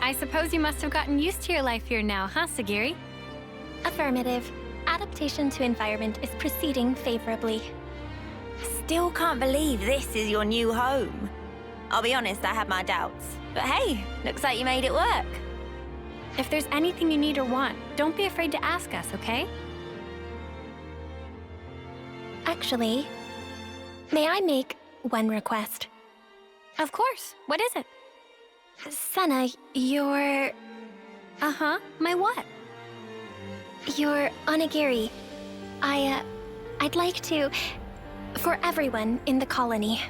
I suppose you must have gotten used to your life here now, huh, Segiri? Affirmative. Adaptation to environment is proceeding favorably. Still can't believe this is your new home. I'll be honest, I had my doubts. But hey, looks like you made it work. If there's anything you need or want, don't be afraid to ask us, okay? Actually, may I make one request? Of course. What is it? Sena, your... Uh-huh. My what? Your onigiri. I'd like to... for everyone in the colony.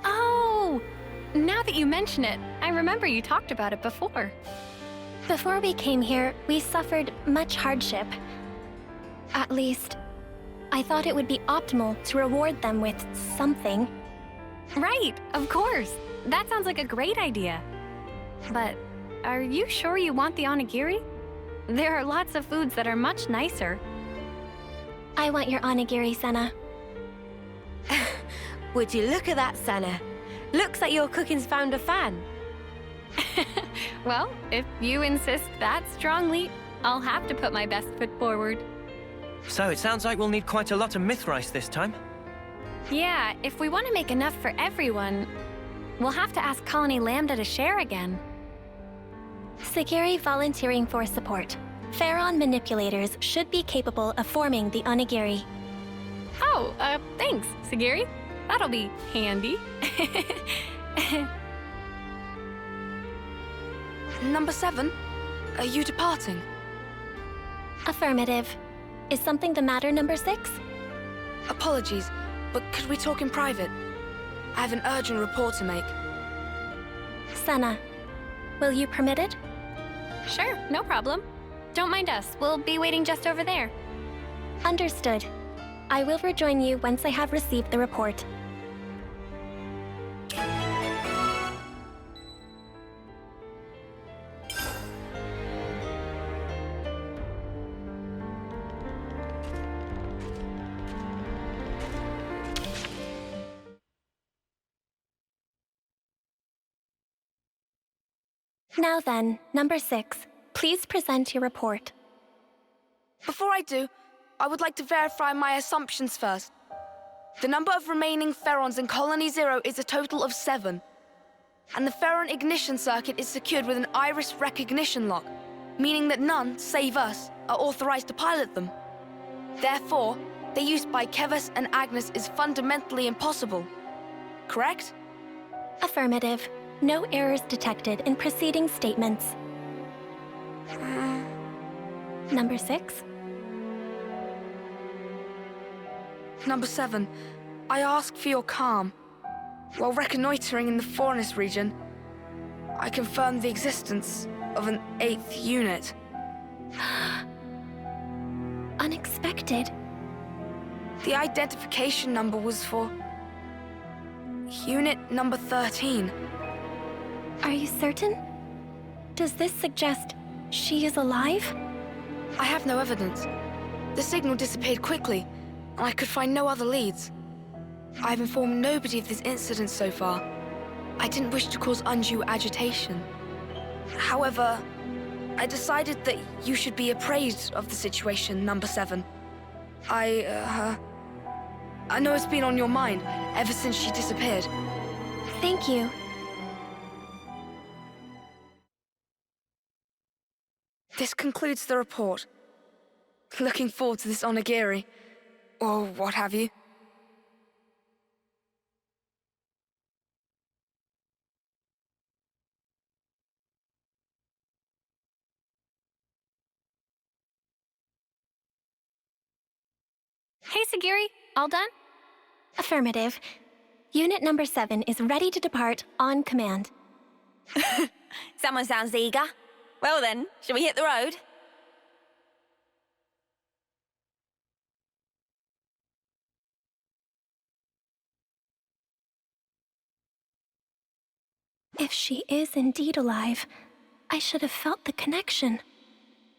Oh! Now that you mention it, I remember you talked about it before. Before we came here, we suffered much hardship. At least, I thought it would be optimal to reward them with something. Right, of course. That sounds like a great idea. But are you sure you want the onigiri? There are lots of foods that are much nicer. I want your onigiri, Sena. Would you look at that, Sena? Looks like your cooking's found a fan. Well, if you insist that strongly, I'll have to put my best foot forward. So it sounds like we'll need quite a lot of myth rice this time. Yeah, if we want to make enough for everyone, we'll have to ask Colony Lambda to share again. Segiri volunteering for support. Pharaon manipulators should be capable of forming the onigiri. Oh, thanks, Segiri. That'll be handy. Number 7, are you departing? Affirmative. Is something the matter, number 6? Apologies, but could we talk in private? I have an urgent report to make. Sena, will you permit it? Sure, no problem. Don't mind us. We'll be waiting just over there. Understood. I will rejoin you once I have received the report. Now then, number 6, please present your report. Before I do, I would like to verify my assumptions first. The number of remaining Pharaons in Colony 0 is a total of 7. And the Pharaon ignition circuit is secured with an iris recognition lock, meaning that none, save us, are authorized to pilot them. Therefore, their use by Kevus and Agnes is fundamentally impossible. Correct? Affirmative. No errors detected in preceding statements. Number 6? Number 7, I ask for your calm. While reconnoitering in the Forest region, I confirmed the existence of an 8th unit. Unexpected. The identification number was for unit number 13. Are you certain? Does this suggest she is alive? I have no evidence. The signal disappeared quickly, and I could find no other leads. I have informed nobody of this incident so far. I didn't wish to cause undue agitation. However, I decided that you should be appraised of the situation, number 7. I know it's been on your mind ever since she disappeared. Thank you. This concludes the report. Looking forward to this onigiri, or what have you. Hey, Segiri, all done? Affirmative. Unit number 7 is ready to depart on command. Someone sounds eager. Well then, shall we hit the road? If she is indeed alive, I should have felt the connection.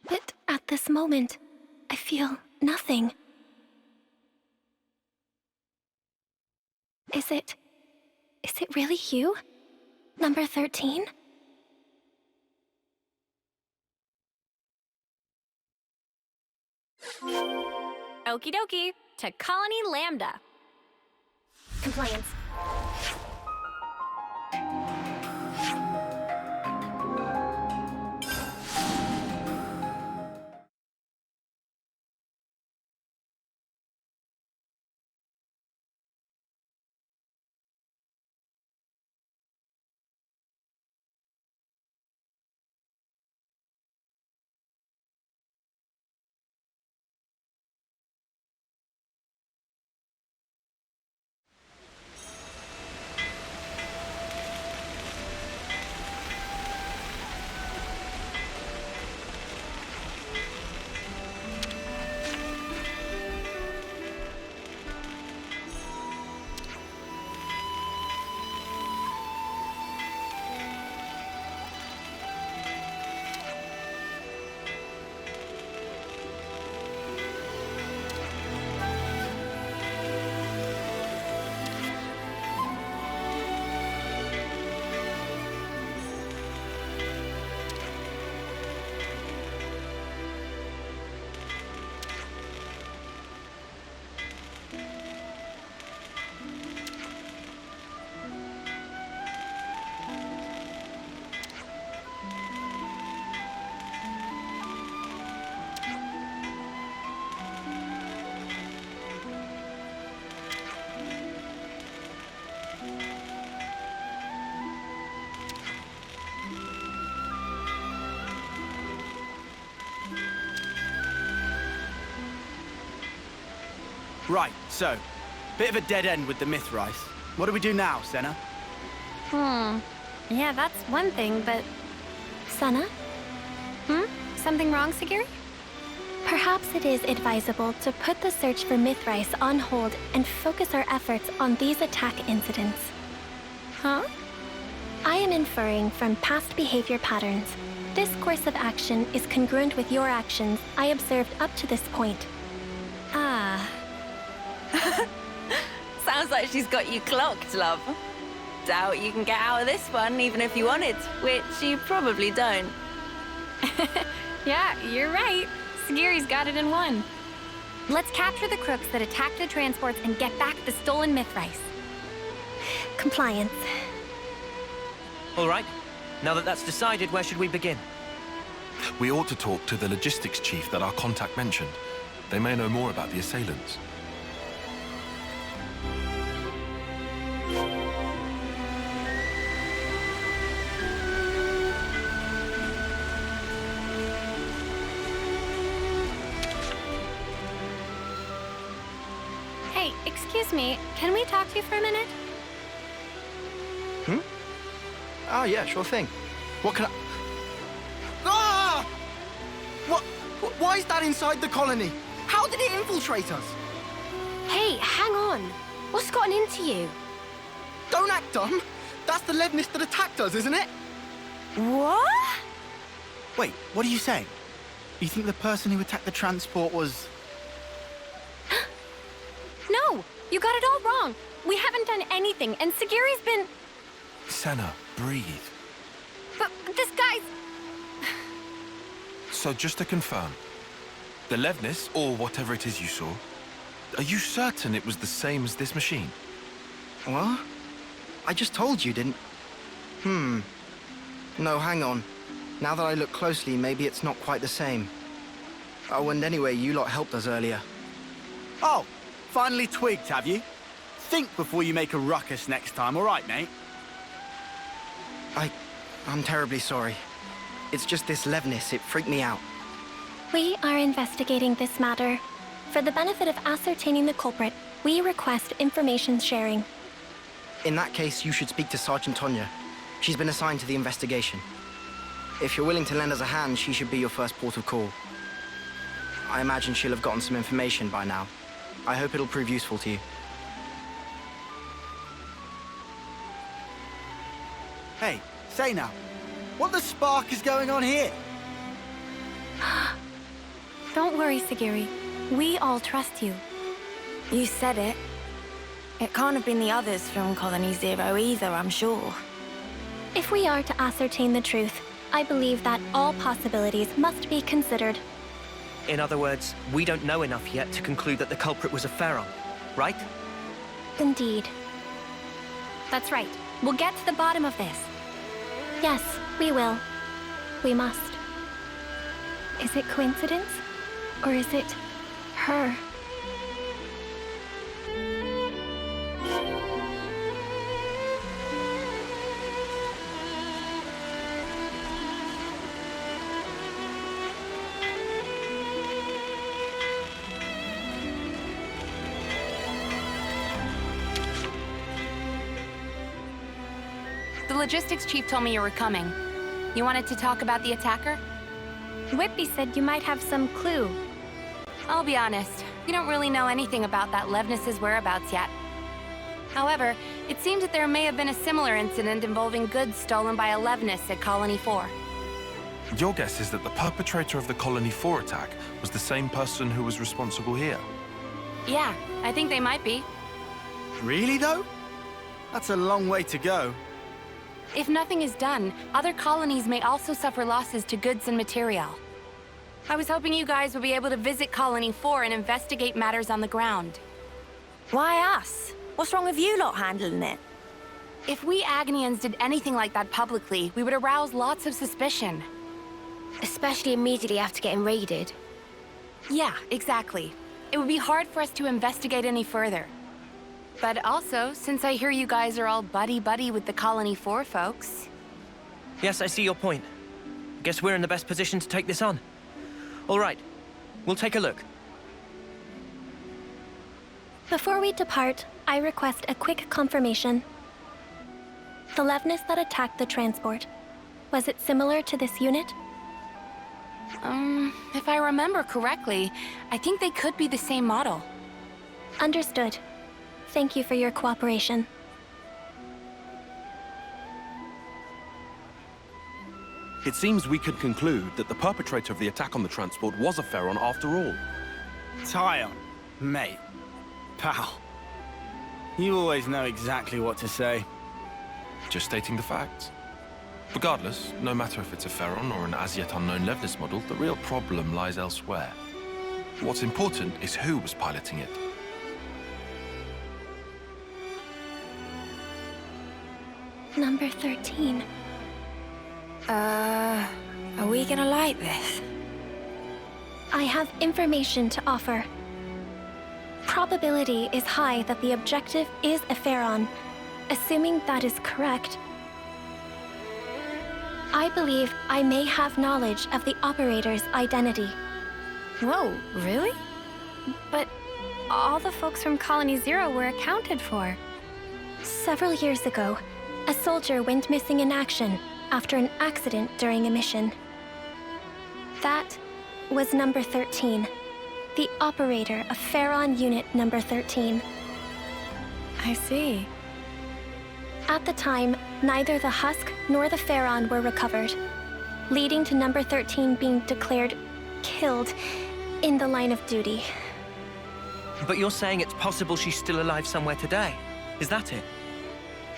But at this moment, I feel nothing. Is it really you? Number 13? Okie dokie, to Colony Lambda. Compliance. Right, so, bit of a dead end with the Mythrice. What do we do now, Sena? Yeah, that's one thing, but... Sena? Something wrong, Segiri? Perhaps it is advisable to put the search for Mythrice on hold and focus our efforts on these attack incidents. Huh? I am inferring from past behavior patterns. This course of action is congruent with your actions I observed up to this point. Ah. Sounds like she's got you clocked, love. Doubt you can get out of this one even if you wanted, which you probably don't. Yeah, you're right. Segiri's got it in one. Let's capture the crooks that attacked the transports and get back the stolen Mythrice. Compliance. All right. Now that that's decided, where should we begin? We ought to talk to the logistics chief that our contact mentioned. They may know more about the assailants. Hey, excuse me, can we talk to you for a minute? Oh, yeah, sure thing. What can I... Ah! What? Why is that inside the colony? How did it infiltrate us? Hey, hang on. What's gotten into you? Don't act dumb. That's the Levnis that attacked us, isn't it? What? Wait, what are you saying? You think the person who attacked the transport was... No, you got it all wrong. We haven't done anything, and Segiri's been... Sena, breathe. But this guy's... So just to confirm, the Levnis, or whatever it is you saw, are you certain it was the same as this machine? What? I just told you, didn't... No, hang on. Now that I look closely, maybe it's not quite the same. Oh, and anyway, you lot helped us earlier. Oh, finally twigged, have you? Think before you make a ruckus next time, all right, mate? I'm terribly sorry. It's just this Levnis, it freaked me out. We are investigating this matter. For the benefit of ascertaining the culprit, we request information sharing. In that case, you should speak to Sergeant Tonya. She's been assigned to the investigation. If you're willing to lend us a hand, she should be your first port of call. I imagine she'll have gotten some information by now. I hope it'll prove useful to you. Hey, Sena, what the spark is going on here? Don't worry, Segiri. We all trust you. You said it. It can't have been the others from Colony Zero either, I'm sure. If we are to ascertain the truth, I believe that all possibilities must be considered. In other words, we don't know enough yet to conclude that the culprit was a Pharaon, right? Indeed. That's right. We'll get to the bottom of this. Yes, we will. We must. Is it coincidence? Or is it her? The logistics chief told me you were coming. You wanted to talk about the attacker? Whitby said you might have some clue. I'll be honest, we don't really know anything about that Levness's whereabouts yet. However, it seems that there may have been a similar incident involving goods stolen by a Levness at Colony 4. Your guess is that the perpetrator of the Colony 4 attack was the same person who was responsible here? Yeah, I think they might be. Really, though? That's a long way to go. If nothing is done, other colonies may also suffer losses to goods and material. I was hoping you guys would be able to visit Colony 4 and investigate matters on the ground. Why us? What's wrong with you lot handling it? If we Agnians did anything like that publicly, we would arouse lots of suspicion. Especially immediately after getting raided. Yeah, exactly. It would be hard for us to investigate any further. But also, since I hear you guys are all buddy-buddy with the Colony 4 folks... Yes, I see your point. Guess we're in the best position to take this on. All right, we'll take a look. Before we depart, I request a quick confirmation. The Levness that attacked the transport, was it similar to this unit? If I remember correctly, I think they could be the same model. Understood. Thank you for your cooperation. It seems we could conclude that the perpetrator of the attack on the transport was a Pharaon after all. Tyon, mate, pal. You always know exactly what to say. Just stating the facts. Regardless, no matter if it's a Pharaon or an as-yet unknown Levness model, the real problem lies elsewhere. What's important is who was piloting it. Number 13. Are we gonna like this? I have information to offer. Probability is high that the objective is a Pharaon. Assuming that is correct, I believe I may have knowledge of the operator's identity. Whoa, really? But all the folks from Colony 0 were accounted for. Several years ago, a soldier went missing in action after an accident during a mission. That was number 13, the operator of Pharaon Unit number 13. I see. At the time, neither the husk nor the Pharaon were recovered, leading to number 13 being declared killed in the line of duty. But you're saying it's possible she's still alive somewhere today? Is that it?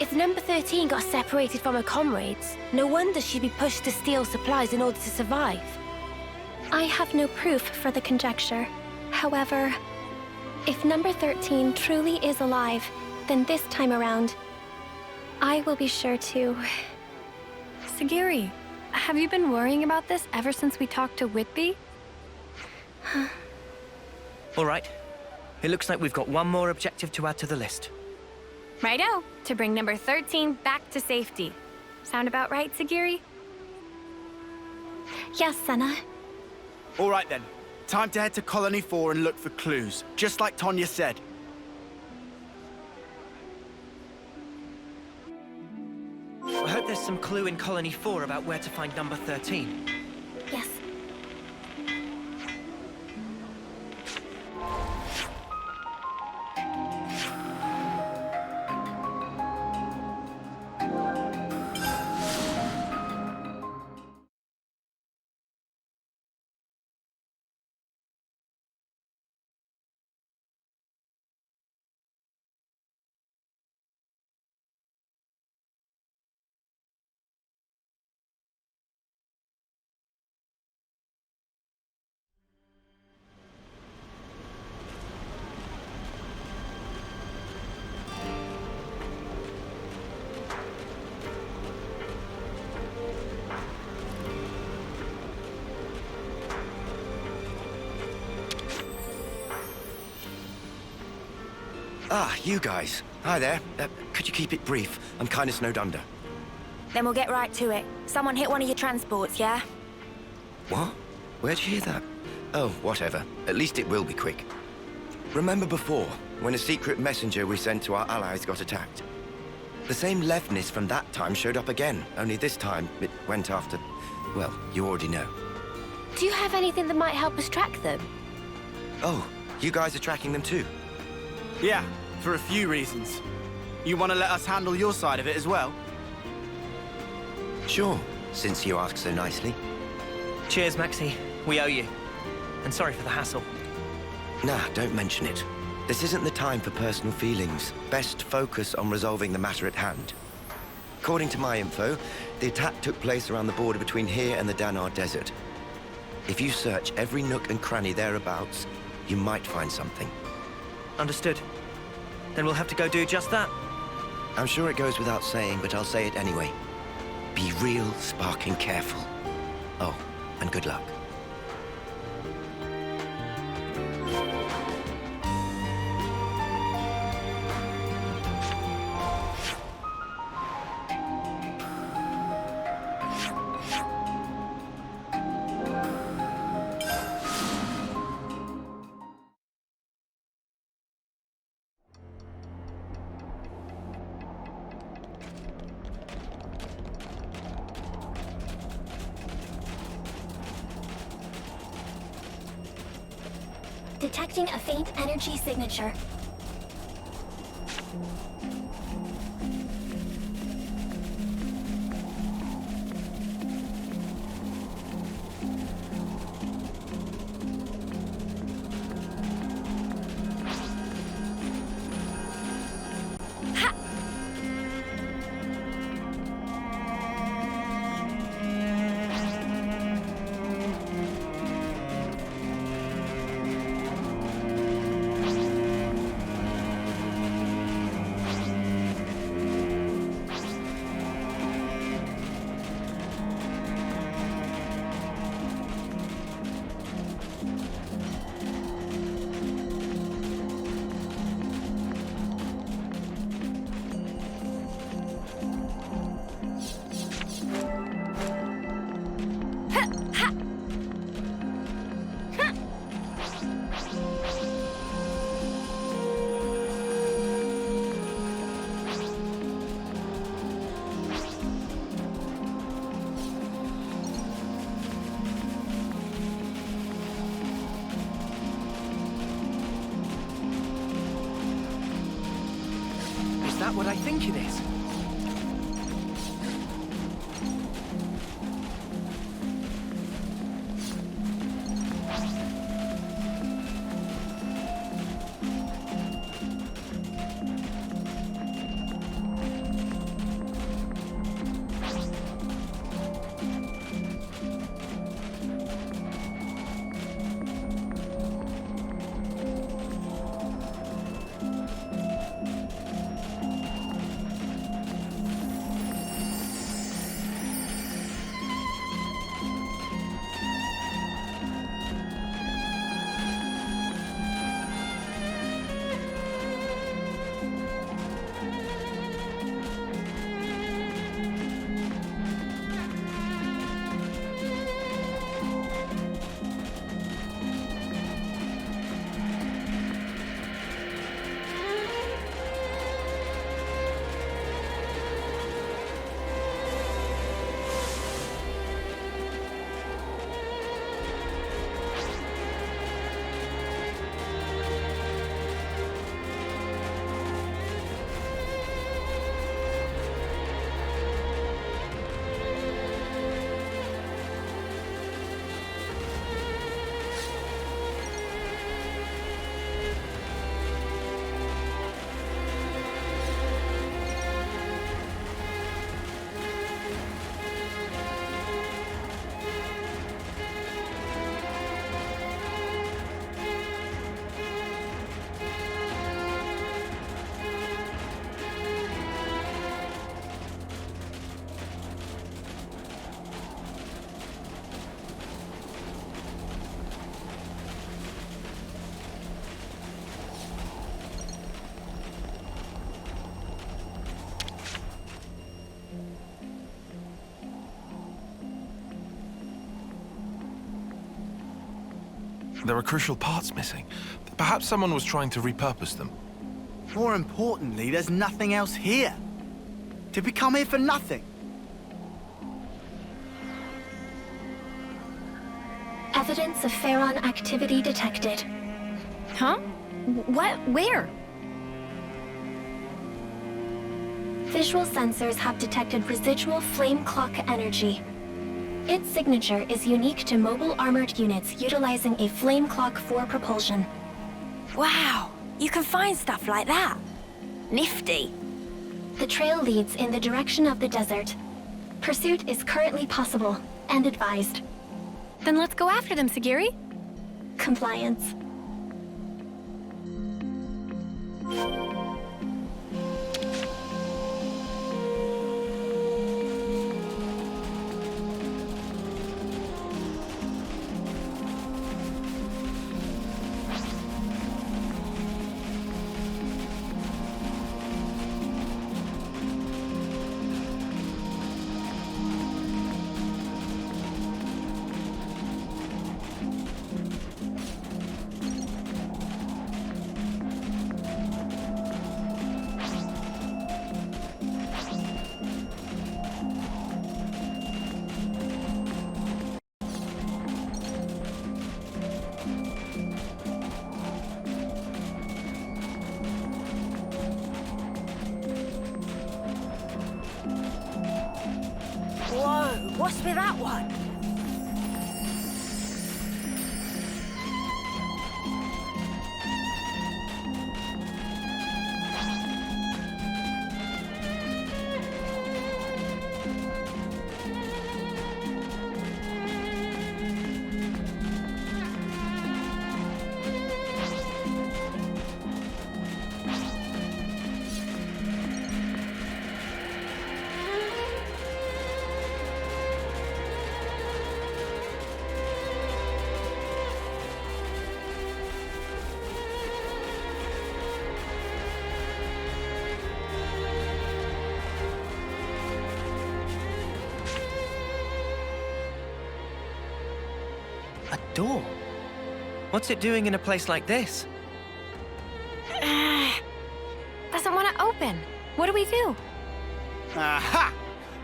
If number 13 got separated from her comrades, no wonder she'd be pushed to steal supplies in order to survive. I have no proof for the conjecture. However, if number 13 truly is alive, then this time around, I will be sure to... Segiri, have you been worrying about this ever since we talked to Whitby? All right. It looks like we've got one more objective to add to the list. Righto, to bring number 13 back to safety. Sound about right, Segiri? Yes, Sena. All right then. Time to head to Colony 4 and look for clues, just like Tonya said. I hope there's some clue in Colony 4 about where to find number 13. Yes. Ah, you guys. Hi there. Could you keep it brief? I'm kind of snowed under. Then we'll get right to it. Someone hit one of your transports, yeah? What? Where'd you hear that? Oh, whatever. At least it will be quick. Remember before, when a secret messenger we sent to our allies got attacked? The same Levnis from that time showed up again, only this time it went after... well, you already know. Do you have anything that might help us track them? Oh, you guys are tracking them too? Yeah, for a few reasons. You want to let us handle your side of it as well? Sure, since you ask so nicely. Cheers, Maxie. We owe you. And sorry for the hassle. Nah, don't mention it. This isn't the time for personal feelings. Best focus on resolving the matter at hand. According to my info, the attack took place around the border between here and the Danar Desert. If you search every nook and cranny thereabouts, you might find something. Understood. Then we'll have to go do just that. I'm sure it goes without saying, but I'll say it anyway. Be real sparking careful. Oh, and good luck. Detecting a faint energy signature. Is that what I think it is? There are crucial parts missing. Perhaps someone was trying to repurpose them. More importantly, there's nothing else here. Did we come here for nothing? Evidence of Pharaon activity detected. Huh? What? Where? Visual sensors have detected residual flame clock energy. Its signature is unique to mobile armored units utilizing a flame clock for propulsion. Wow, you can find stuff like that. Nifty. The trail leads in the direction of the desert. Pursuit is currently possible and advised. Then let's go after them, Segiri. Compliance. Whoa, what's with that one? A door? What's it doing in a place like this? Doesn't want to open. What do we do? Aha!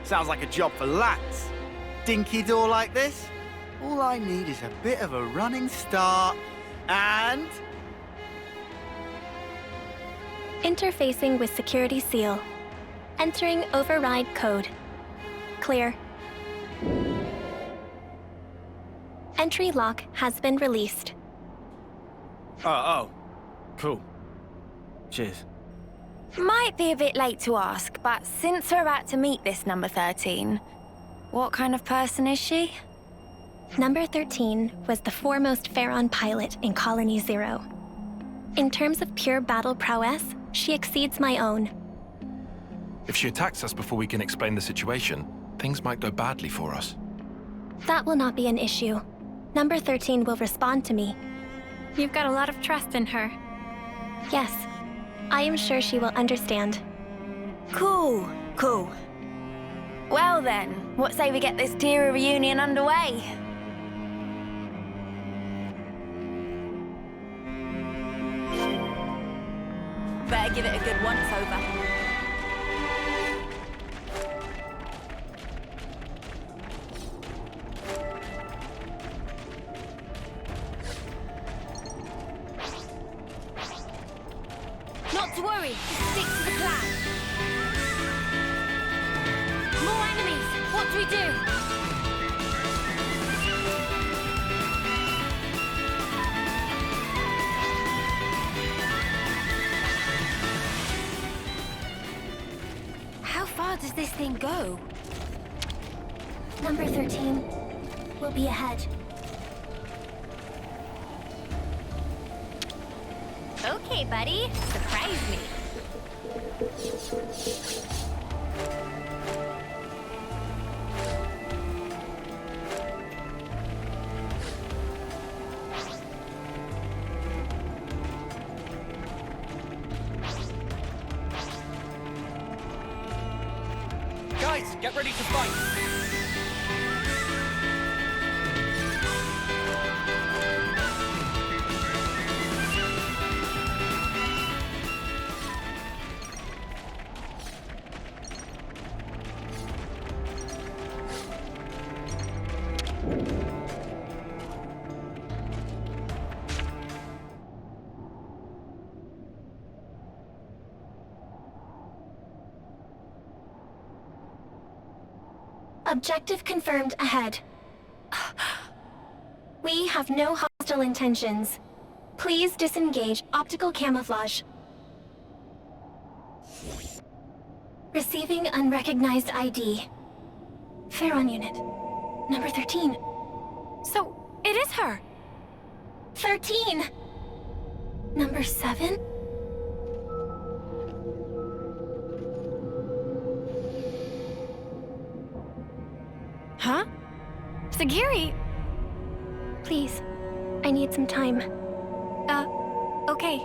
Sounds like a job for lads. Dinky door like this? All I need is a bit of a running start and... Interfacing with security seal. Entering override code. Clear. Entry lock has been released. Oh. Cool. Cheers. Might be a bit late to ask, but since we're about to meet this number 13, what kind of person is she? Number 13 was the foremost Pharaon pilot in Colony 0. In terms of pure battle prowess, she exceeds my own. If she attacks us before we can explain the situation, things might go badly for us. That will not be an issue. Number 13 will respond to me. You've got a lot of trust in her. Yes, I am sure she will understand. Cool. Well then, what say we get this Tira reunion underway? Better give it a good once-over. Not to worry, just stick to the plan. More enemies! What do we do? How far does this thing go? Number 13 will be ahead. Okay, buddy. Surprise me. Guys, get ready to fight! Objective confirmed ahead. We have no hostile intentions. Please disengage optical camouflage. Receiving unrecognized ID. Pharaon unit. Number 13. So, it is her! 13! Number 7? Huh? Segiri! Please, I need some time. Okay.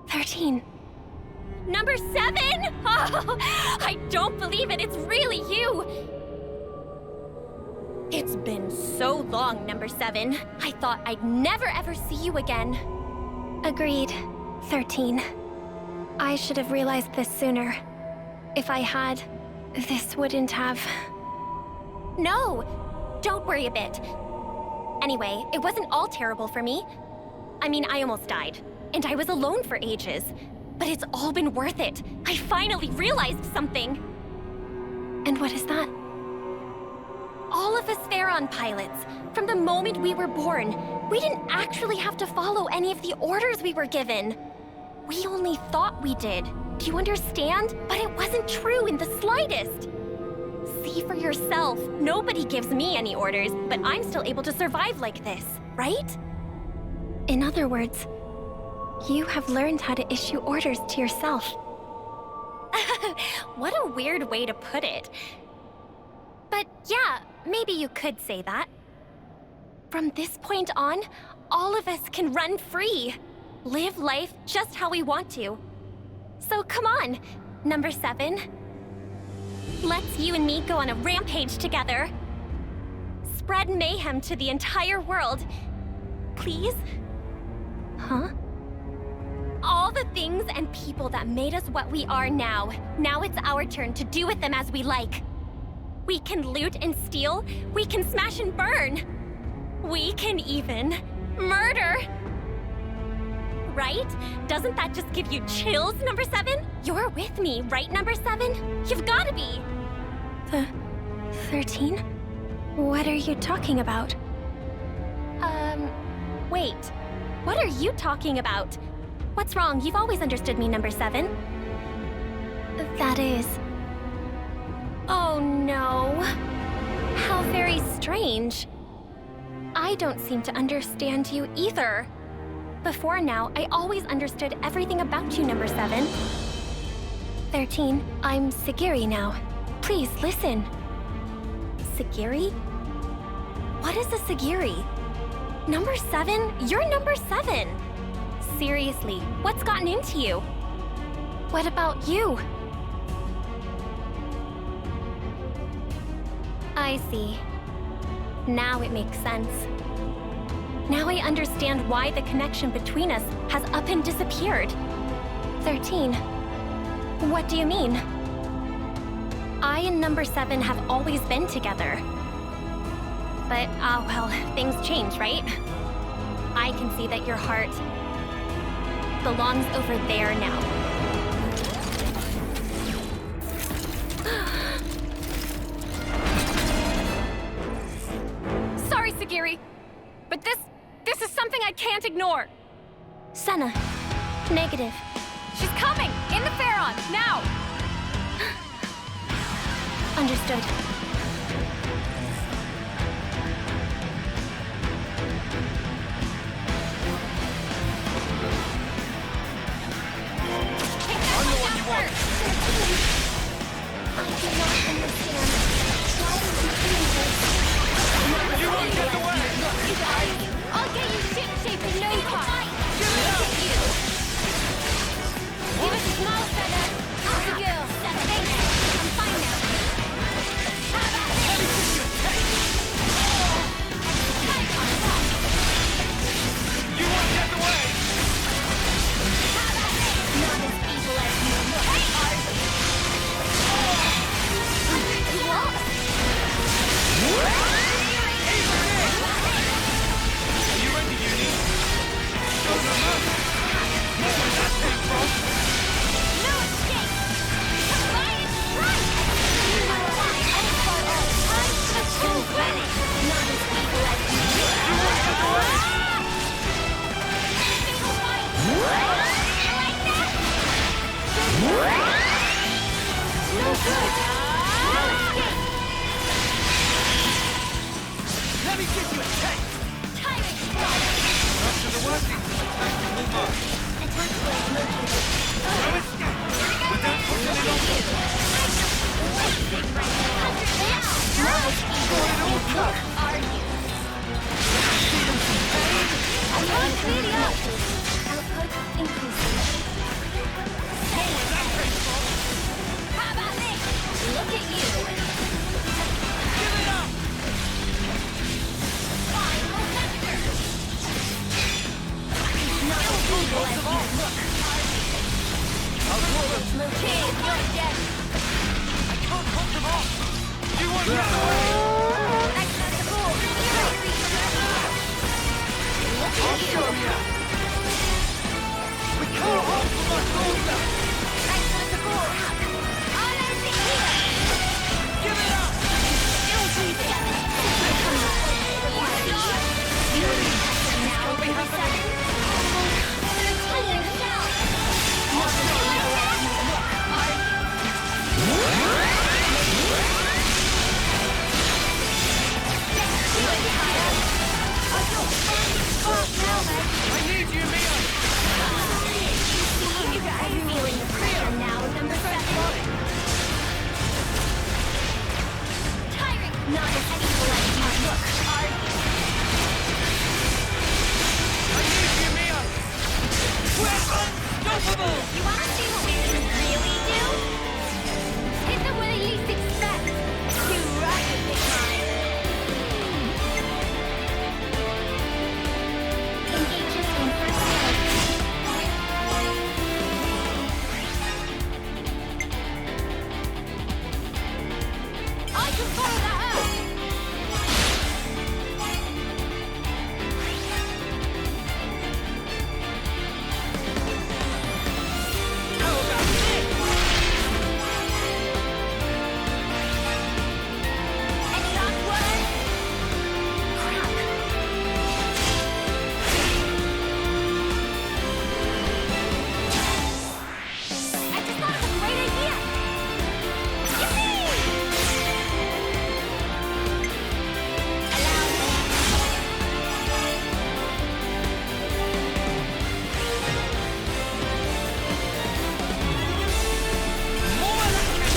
13. Number 7! Oh, I don't believe it, it's really you! It's been so long, Number 7. I thought I'd never ever see you again. Agreed. 13. I should have realized this sooner. If I had, this wouldn't have... No! Don't worry a bit. Anyway, it wasn't all terrible for me. I mean, I almost died. And I was alone for ages. But it's all been worth it. I finally realized something. And what is that? All of us Pharaon pilots, from the moment we were born, we didn't actually have to follow any of the orders we were given. We only thought we did. Do you understand? But it wasn't true in the slightest. See for yourself. Nobody gives me any orders, but I'm still able to survive like this, right? In other words, you have learned how to issue orders to yourself. What a weird way to put it. But yeah, maybe you could say that. From this point on, all of us can run free. Live life just how we want to. So come on, Number 7. Let's you and me go on a rampage together. Spread mayhem to the entire world. Please? Huh? All the things and people that made us what we are now. Now it's our turn to do with them as we like. We can loot and steal. We can smash and burn. We can even murder. Right? Doesn't that just give you chills, Number 7? You're with me, right, Number 7? You've gotta be. The 13? What are you talking about? Wait. What are you talking about? What's wrong? You've always understood me, Number 7. That is... Oh no. How very strange. I don't seem to understand you either. Before now, I always understood everything about you, Number 7. 13, I'm Segiri now. Please, listen. Segiri? What is a Segiri? Number 7? You're Number 7! Seriously, what's gotten into you? What about you? I see. Now it makes sense. Now I understand why the connection between us has up and disappeared. 13. What do you mean? I and Number 7 have always been together. But, well, things change, right? I can see that your heart belongs over there now. Sorry, Segiri, but this is something I can't ignore. Sena. Negative. She's coming! In the Pharaon! Now! Understood. I'm the one you want. I do not understand. Why are you doing this? You won't get away! I'll get you ship-shape in no time! Look at you! Give us a smile, Sena! How's the girl? Thanks! I'm fine now. How about this? You won't get away! How about this? Not as evil as you look. Let me give you a taste! Most of the workings of attack will move on. No escape! We don't put any longer! Output increasing. How about this? Look at you. Give it up! Final vector. Not as evil as you look. Kid, you're dead. I can't hold them off! Do you want another way? Excellent support. I'll show you! We can't hold for much longer! Excellent support. I'll end it here. Give it up! Now we have the clean shell. I need you, Mia! You guys feeling the pressure now, number 7. Tyrant, not as evil as you look, are you? I need you, Mia! We're unstoppable! You wanna see what we can really do? Hit them where they least expect. You right, big mind. Engages in first aid. I can follow that up. How about this? Any last words? Crap. I just thought of a great idea. Yippee! Allow me. More electric!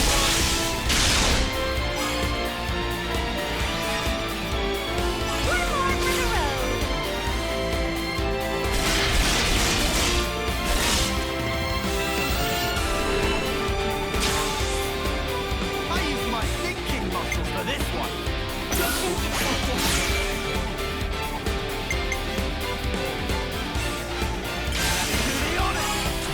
One more for the road. I use my thinking muscles for this one! Mission accepted. To the honest!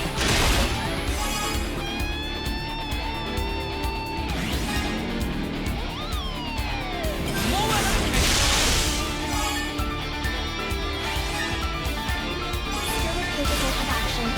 More electric! Still capable of action.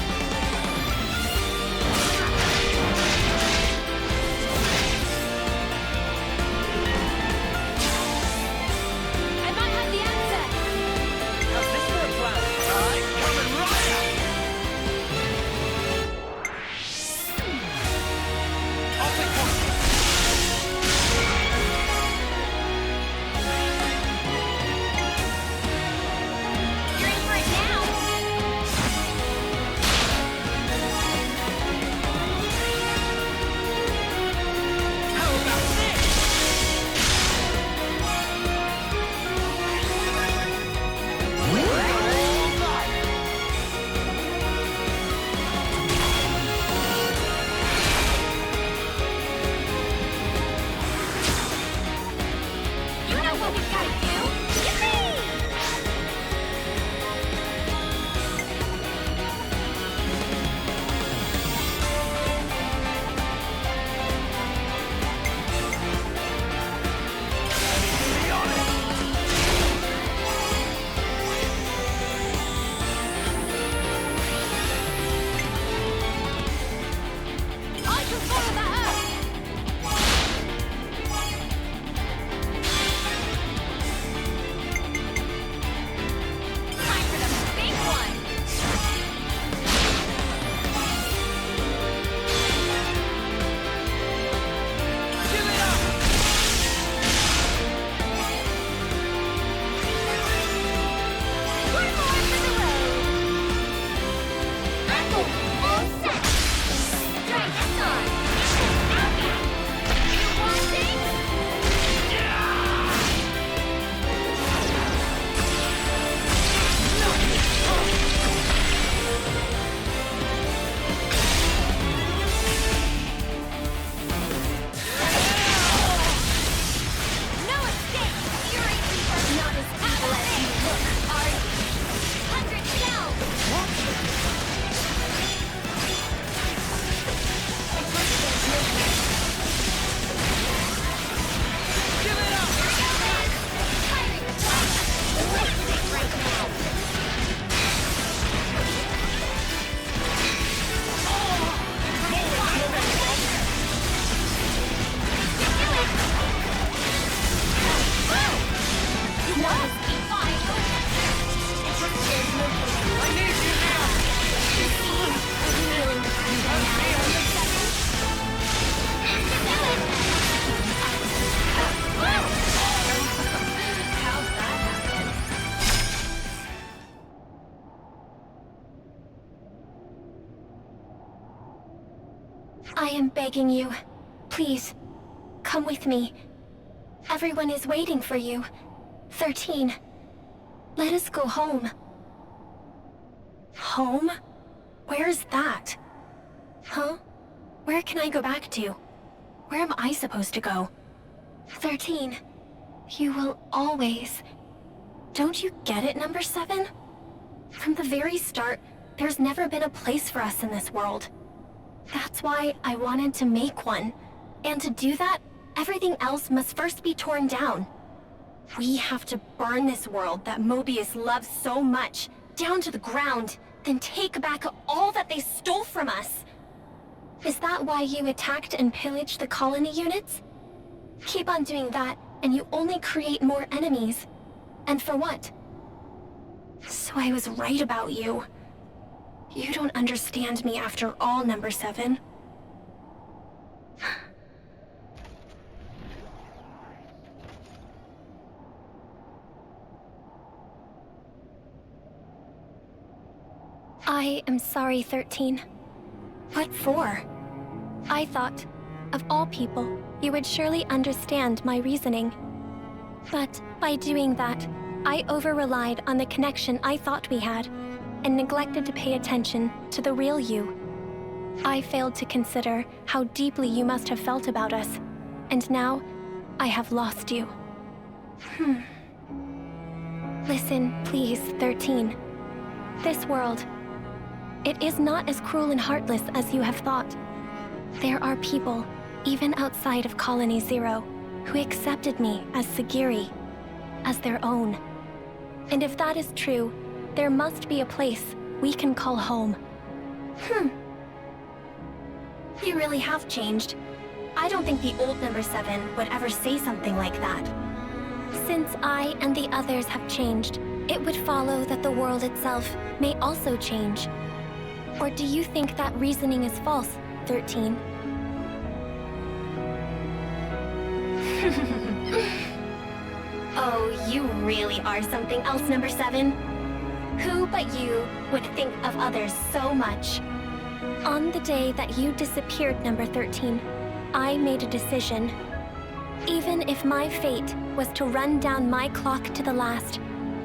I am begging you. Please, come with me. Everyone is waiting for you. 13. Let us go home. Home? Where's that? Huh? Where can I go back to? Where am I supposed to go? 13. You will always... Don't you get it, number 7? From the very start, there's never been a place for us in this world. That's why I wanted to make one. And to do that, everything else must first be torn down. We have to burn this world that Mobius loves so much, down to the ground, then take back all that they stole from us. Is that why you attacked and pillaged the colony units? Keep on doing that, and you only create more enemies. And for what? So I was right about you. You don't understand me after all, number 7. I am sorry, 13. What for? I thought, of all people, you would surely understand my reasoning. But by doing that, I over-relied on the connection I thought we had, and neglected to pay attention to the real you. I failed to consider how deeply you must have felt about us, and now I have lost you. Listen, please, 13. This world, it is not as cruel and heartless as you have thought. There are people, even outside of Colony Zero, who accepted me as Segiri, as their own. And if that is true, there must be a place we can call home. You really have changed. I don't think the old number 7 would ever say something like that. Since I and the others have changed, it would follow that the world itself may also change. Or do you think that reasoning is false, 13? Oh, you really are something else, number 7. Who but you would think of others so much? On the day that you disappeared, number 13, I made a decision. Even if my fate was to run down my clock to the last,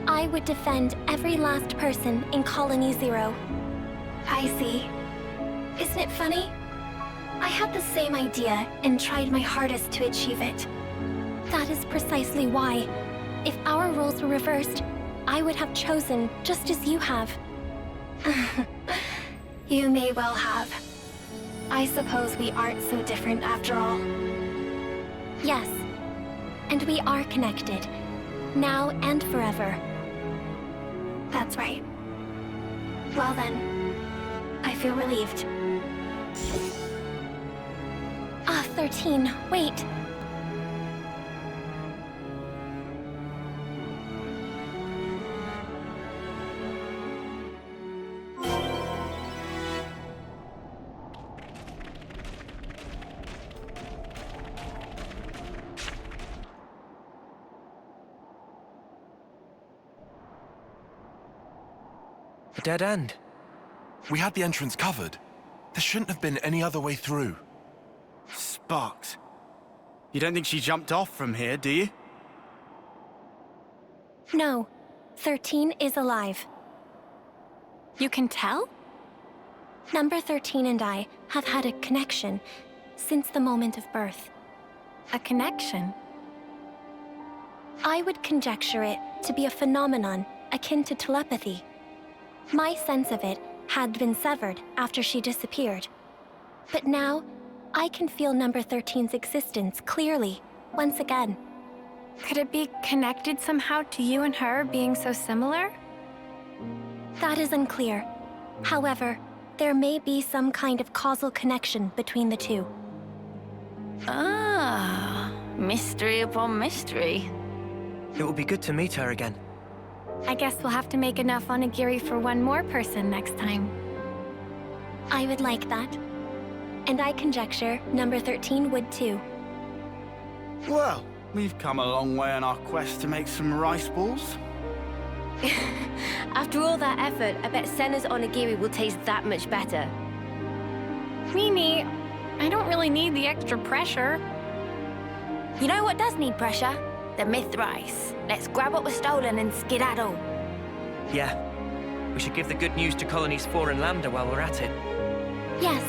I would defend every last person in Colony Zero. I see. Isn't it funny? I had the same idea and tried my hardest to achieve it. That is precisely why, if our roles were reversed, I would have chosen just as you have. You may well have. I suppose we aren't so different after all. Yes, and we are connected, now and forever. That's right. Well then, I feel relieved. 13, wait. A dead end. We had the entrance covered. There shouldn't have been any other way through. Sparks. You don't think she jumped off from here, do you? No, 13 is alive. You can tell? Number 13 and I have had a connection since the moment of birth. A connection? I would conjecture it to be a phenomenon akin to telepathy. My sense of it had been severed after she disappeared. But now, I can feel number 13's existence clearly, once again. Could it be connected somehow to you and her being so similar? That is unclear. However, there may be some kind of causal connection between the two. Ah, mystery upon mystery. It will be good to meet her again. I guess we'll have to make enough onigiri for one more person next time. I would like that. And I conjecture number 13 would too. Well, we've come a long way on our quest to make some rice balls. After all that effort, I bet Sena's onigiri will taste that much better. Mimi, I don't really need the extra pressure. You know what does need pressure? The Mithrice. Let's grab what was stolen and skedaddle. Yeah. We should give the good news to colonies 4 and Lambda while we're at it. Yes.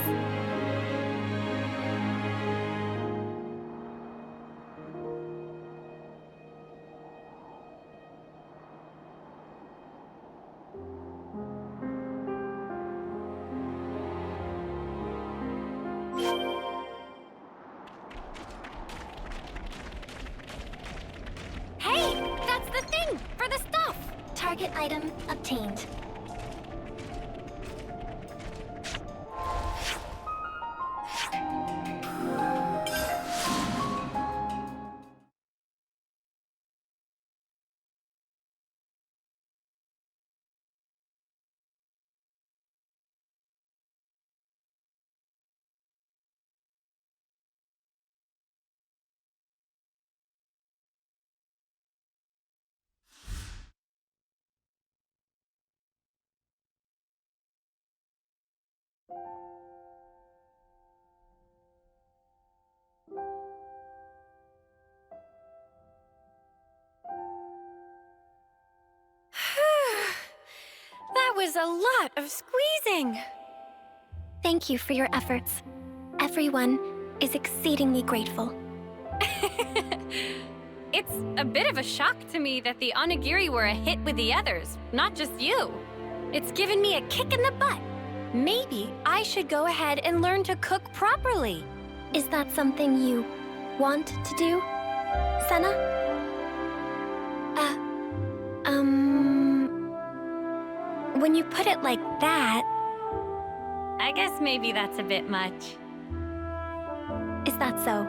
Hey, that's the thing for the stuff. Target item obtained. That was a lot of squeezing. Thank you for your efforts. Everyone is exceedingly grateful. It's a bit of a shock to me that the Onigiri were a hit with the others, not just you. It's given me a kick in the butt. Maybe I should go ahead and learn to cook properly. Is that something you want to do, Sena? When you put it like that, I guess maybe that's a bit much. is that so?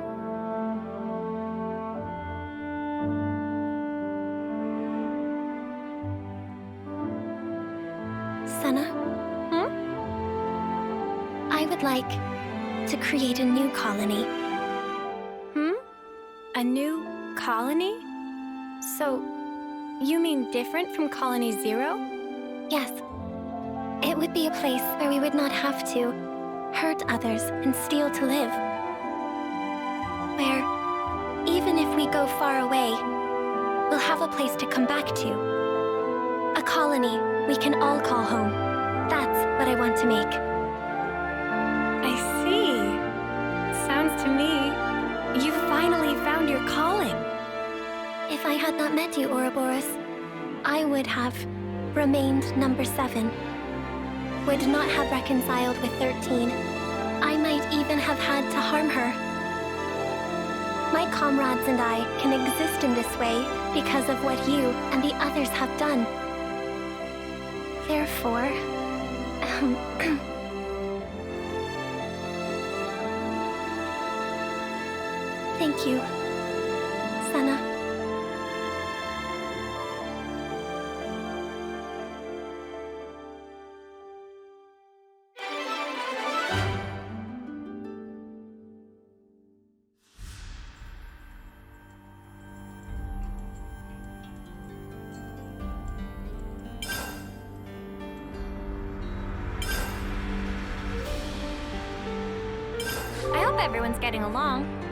Sena? I would like to create a new colony. A new colony? So, you mean different from Colony 0? Yes. It would be a place where we would not have to hurt others and steal to live. Where, even if we go far away, we'll have a place to come back to. A colony we can all call home. That's what I want to make. I see. Sounds to me, you finally found your calling. If I had not met you, Ouroboros, I would have remained number 7. Would not have reconciled with 13. I might even have had to harm her. My comrades and I can exist in this way because of what you and the others have done. Therefore, thank you, Sena. I hope everyone's getting along.